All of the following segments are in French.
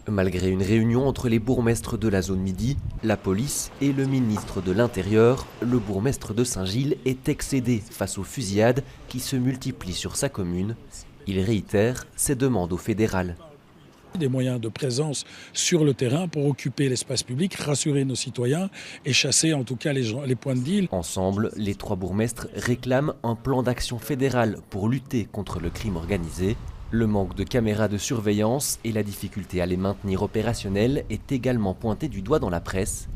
Malgré une réunion entre les bourgmestres de la zone Midi, la police et le ministre de l'Intérieur, le bourgmestre de Saint-Gilles est excédé face aux fusillades qui se multiplient sur sa commune. Il réitère ses demandes au fédéral. Des moyens de présence sur le terrain pour occuper l'espace public, rassurer nos citoyens et chasser en tout cas les points de deal. Ensemble, les trois bourgmestres réclament un plan d'action fédéral pour lutter contre le crime organisé. Le manque de caméras de surveillance et la difficulté à les maintenir opérationnelles est également pointé du doigt dans la presse.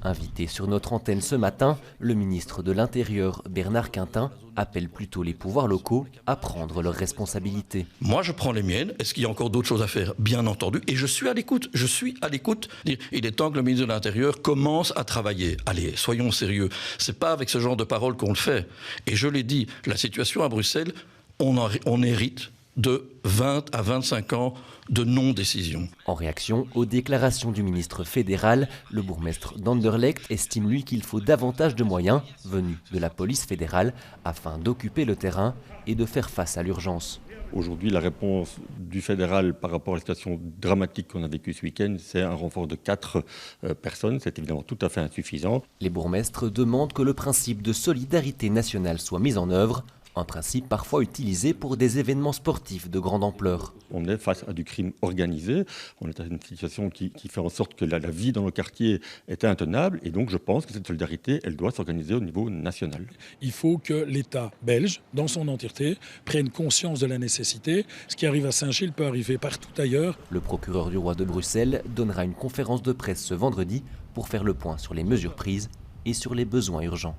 Invité sur notre antenne ce matin, le ministre de l'Intérieur, Bernard Quintin, appelle plutôt les pouvoirs locaux à prendre leurs responsabilités. Moi, je prends les miennes. Est-ce qu'il y a encore d'autres choses à faire? Bien entendu. Et je suis à l'écoute. Je suis à l'écoute. Il est temps que le ministre de l'Intérieur commence à travailler. Allez, soyons sérieux. C'est pas avec ce genre de paroles qu'on le fait. Et je l'ai dit, la situation à Bruxelles, on hérite de 20 à 25 ans de non-décision. En réaction aux déclarations du ministre fédéral, le bourgmestre d'Anderlecht estime lui qu'il faut davantage de moyens venus de la police fédérale afin d'occuper le terrain et de faire face à l'urgence. Aujourd'hui, la réponse du fédéral par rapport à la situation dramatique qu'on a vécue ce week-end, c'est un renfort de 4 personnes. C'est évidemment tout à fait insuffisant. Les bourgmestres demandent que le principe de solidarité nationale soit mis en œuvre. Un principe parfois utilisé pour des événements sportifs de grande ampleur. On est face à du crime organisé, on est à une situation qui fait en sorte que la vie dans nos quartiers est intenable et donc je pense que cette solidarité, elle doit s'organiser au niveau national. Il faut que l'État belge, dans son entièreté, prenne conscience de la nécessité. Ce qui arrive à Saint-Gilles peut arriver partout ailleurs. Le procureur du roi de Bruxelles donnera une conférence de presse ce vendredi pour faire le point sur les mesures prises et sur les besoins urgents.